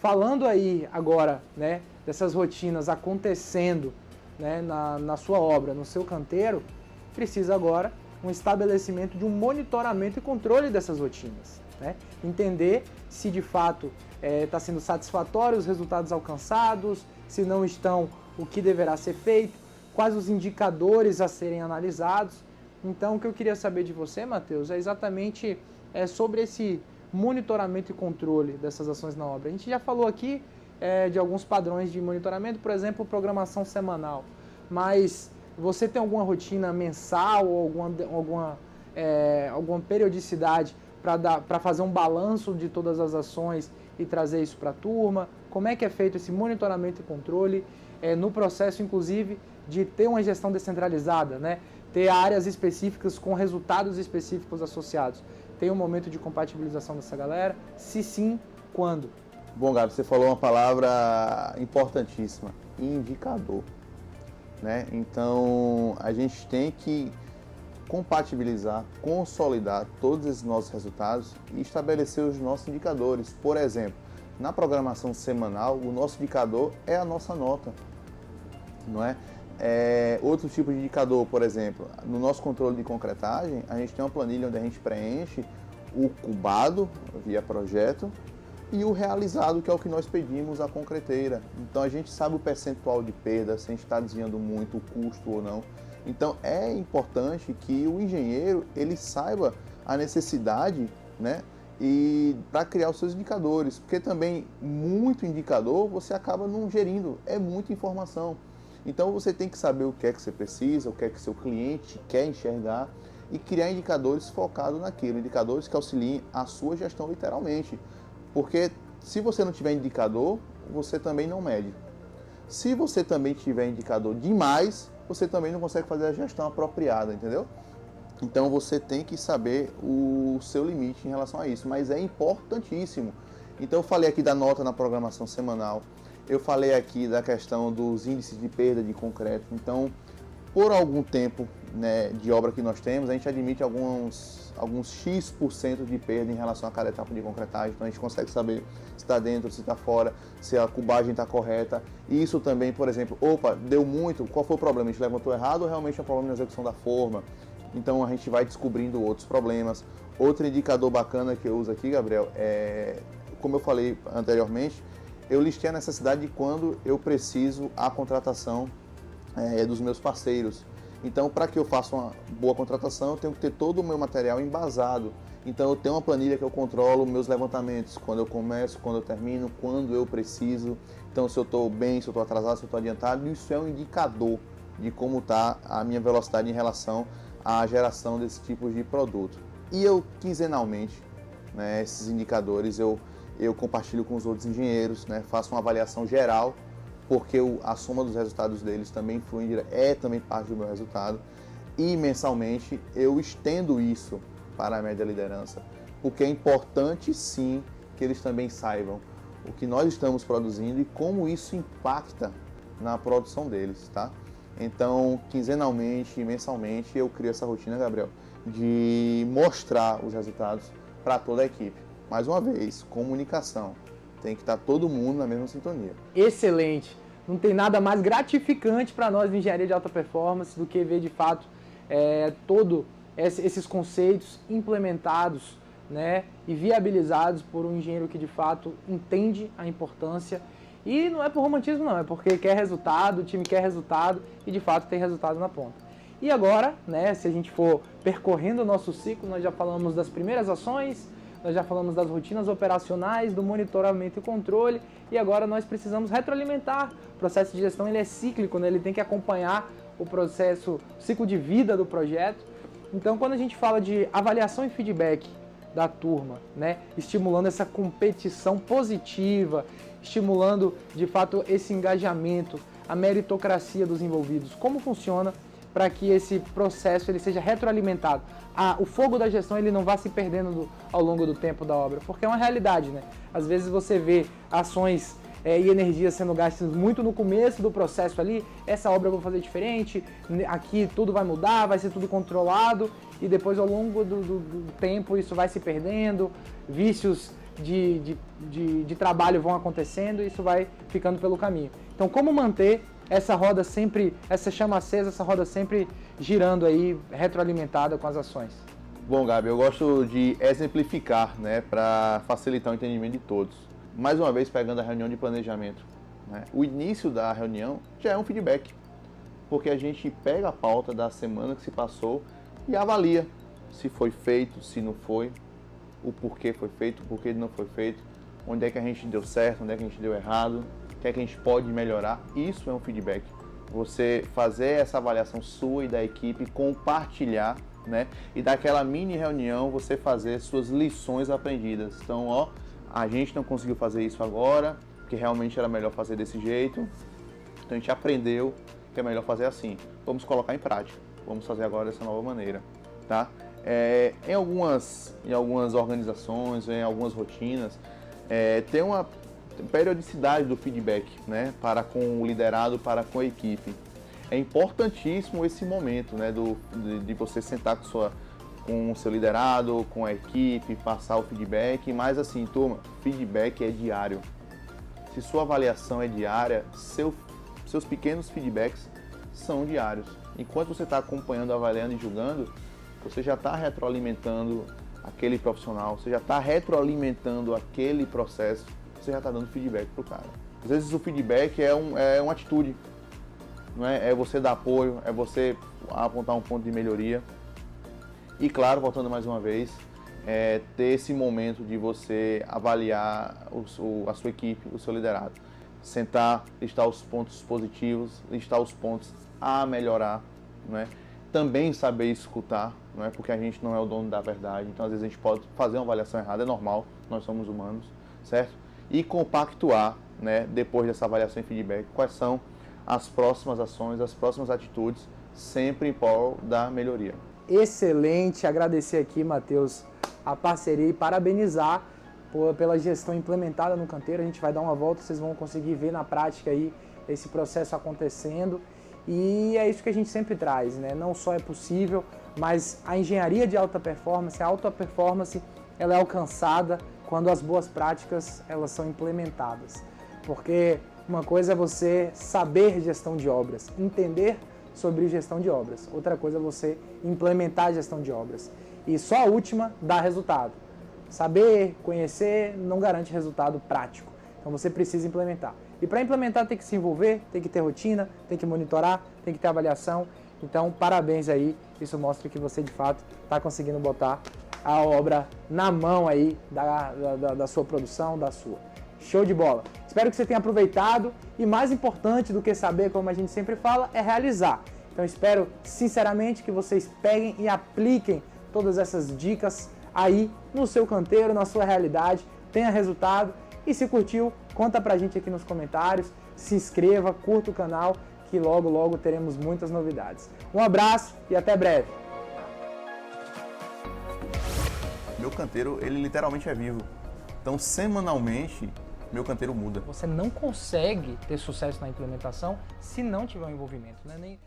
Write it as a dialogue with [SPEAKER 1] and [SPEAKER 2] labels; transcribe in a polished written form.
[SPEAKER 1] falando aí agora, né, dessas rotinas acontecendo, né, na sua obra, no seu canteiro, precisa agora um estabelecimento de um monitoramento e controle dessas rotinas, né? Entender se de fato está sendo satisfatório os resultados alcançados, se não estão, o que deverá ser feito, quais os indicadores a serem analisados. Então, o que eu queria saber de você, Matheus, é exatamente sobre esse monitoramento e controle dessas ações na obra. A gente já falou aqui de alguns padrões de monitoramento, por exemplo, programação semanal, mas você tem alguma rotina mensal ou alguma periodicidade para fazer um balanço de todas as ações e trazer isso para a turma? Como é que é feito esse monitoramento e controle no processo, inclusive, de ter uma gestão descentralizada, né? Ter áreas específicas com resultados específicos associados? Tem um momento de compatibilização dessa galera? Se sim, quando?
[SPEAKER 2] Bom, Gabi, você falou uma palavra importantíssima, indicador, né? Então, a gente tem que compatibilizar, consolidar todos esses nossos resultados e estabelecer os nossos indicadores. Por exemplo, na programação semanal, o nosso indicador é a nossa nota, não é? Outro tipo de indicador, por exemplo, no nosso controle de concretagem, a gente tem uma planilha onde a gente preenche o cubado via projeto e o realizado, que é o que nós pedimos à concreteira. Então a gente sabe o percentual de perda, se a gente está desviando muito o custo ou não. Então é importante que o engenheiro ele saiba a necessidade, né, e para criar os seus indicadores, porque também muito indicador você acaba não gerindo, é muita informação. Então você tem que saber o que é que você precisa, o que é que seu cliente quer enxergar e criar indicadores focados naquilo, indicadores que auxiliem a sua gestão literalmente. Porque se você não tiver indicador, você também não mede. Se você também tiver indicador demais, você também não consegue fazer a gestão apropriada, entendeu? Então você tem que saber o seu limite em relação a isso, mas é importantíssimo. Então eu falei aqui da nota na programação semanal, eu falei aqui da questão dos índices de perda de concreto. Então, por algum tempo, né, de obra que nós temos, a gente admite alguns X% de perda em relação a cada etapa de concretagem. Então a gente consegue saber se está dentro, se está fora, se a cubagem está correta. E isso também, por exemplo, deu muito, qual foi o problema? A gente levantou errado ou realmente é um problema na execução da forma? Então a gente vai descobrindo outros problemas. Outro indicador bacana que eu uso aqui, Gabriel, como eu falei anteriormente, eu listei a necessidade de quando eu preciso a contratação dos meus parceiros. Então, para que eu faça uma boa contratação, eu tenho que ter todo o meu material embasado. Então, eu tenho uma planilha que eu controlo meus levantamentos, quando eu começo, quando eu termino, quando eu preciso. Então, se eu estou bem, se eu estou atrasado, se eu estou adiantado, isso é um indicador de como está a minha velocidade em relação à geração desse tipo de produto. E eu, quinzenalmente, né, esses indicadores eu compartilho com os outros engenheiros, né, faço uma avaliação geral, porque a soma dos resultados deles também influi, também parte do meu resultado. E mensalmente eu estendo isso para a média liderança, porque é importante sim que eles também saibam o que nós estamos produzindo e como isso impacta na produção deles, tá? Então, quinzenalmente e mensalmente eu crio essa rotina, Gabriel, de mostrar os resultados para toda a equipe. Mais uma vez, comunicação. Tem que estar todo mundo na mesma sintonia.
[SPEAKER 1] Excelente! Não tem nada mais gratificante para nós de engenharia de alta performance do que ver de fato todos esses conceitos implementados, né, e viabilizados por um engenheiro que de fato entende a importância. E não é por romantismo não, é porque quer resultado, o time quer resultado e de fato tem resultado na ponta. E agora, né, se a gente for percorrendo o nosso ciclo, nós já falamos das primeiras ações, nós já falamos das rotinas operacionais, do monitoramento e controle, e agora nós precisamos retroalimentar. O processo de gestão ele é cíclico, né? Ele tem que acompanhar o ciclo de vida do projeto. Então, quando a gente fala de avaliação e feedback da turma, né, estimulando essa competição positiva, estimulando de fato esse engajamento, a meritocracia dos envolvidos, como funciona para que esse processo ele seja retroalimentado? O fogo da gestão ele não vá se perdendo ao longo do tempo da obra, porque é uma realidade, né? Às vezes você vê ações e energias sendo gastas muito no começo do processo ali, essa obra eu vou fazer diferente, aqui tudo vai mudar, vai ser tudo controlado, e depois ao longo do tempo isso vai se perdendo, vícios de trabalho vão acontecendo e isso vai ficando pelo caminho. Então, como manter essa roda sempre, essa chama acesa, essa roda sempre girando aí, retroalimentada com as ações?
[SPEAKER 2] Bom, Gabi, eu gosto de exemplificar, né, para facilitar o entendimento de todos. Mais uma vez, pegando a reunião de planejamento, né? O início da reunião já é um feedback, porque a gente pega a pauta da semana que se passou e avalia se foi feito, se não foi, o porquê foi feito, o porquê não foi feito, onde é que a gente deu certo, onde é que a gente deu errado, o que é que a gente pode melhorar. Isso é um feedback. Você fazer essa avaliação sua e da equipe, compartilhar, né? E daquela mini reunião você fazer suas lições aprendidas. Então, ó, a gente não conseguiu fazer isso agora, porque realmente era melhor fazer desse jeito. Então a gente aprendeu que é melhor fazer assim. Vamos colocar em prática. Vamos fazer agora dessa nova maneira, tá? Em algumas organizações, em algumas rotinas, tem uma periodicidade do feedback, né? Para com o liderado, para com a equipe. É importantíssimo esse momento, né? De você sentar com o seu liderado, com a equipe, passar o feedback. Mas assim, turma, feedback é diário. Se sua avaliação é diária, seus pequenos feedbacks são diários. Enquanto você está acompanhando, avaliando e julgando, você já está retroalimentando aquele profissional, você já está retroalimentando aquele processo, você já está dando feedback para o cara. Às vezes o feedback é uma atitude, não é? É você dar apoio, é você apontar um ponto de melhoria. E claro, voltando mais uma vez, ter esse momento de você avaliar a sua equipe, o seu liderado. Sentar, listar os pontos positivos, listar os pontos a melhorar, não é? Também saber escutar, não é? Porque a gente não é o dono da verdade, então às vezes a gente pode fazer uma avaliação errada, é normal, nós somos humanos, certo? E compactuar, né, depois dessa avaliação e feedback, quais são as próximas ações, as próximas atitudes, sempre em prol da melhoria.
[SPEAKER 1] Excelente, agradecer aqui, Matheus, a parceria e parabenizar pela gestão implementada no canteiro. A gente vai dar uma volta, vocês vão conseguir ver na prática aí esse processo acontecendo. E é isso que a gente sempre traz, né? Não só é possível, mas a engenharia de alta performance, a alta performance, ela é alcançada quando as boas práticas elas são implementadas. Porque uma coisa é você saber gestão de obras, entender sobre gestão de obras. Outra coisa é você implementar a gestão de obras. E só a última dá resultado. Saber, conhecer, não garante resultado prático. Então você precisa implementar. E para implementar tem que se envolver, tem que ter rotina, tem que monitorar, tem que ter avaliação. Então, parabéns aí. Isso mostra que você, de fato, está conseguindo botar a obra na mão aí da sua produção, da sua. Show de bola. Espero que você tenha aproveitado e mais importante do que saber, como a gente sempre fala, é realizar. Então espero sinceramente que vocês peguem e apliquem todas essas dicas aí no seu canteiro, na sua realidade, tenha resultado e se curtiu, conta pra gente aqui nos comentários, se inscreva, curta o canal que logo logo teremos muitas novidades. Um abraço e até breve.
[SPEAKER 2] Meu canteiro, ele literalmente é vivo. Então, semanalmente, meu canteiro muda.
[SPEAKER 1] Você não consegue ter sucesso na implementação se não tiver um envolvimento, né?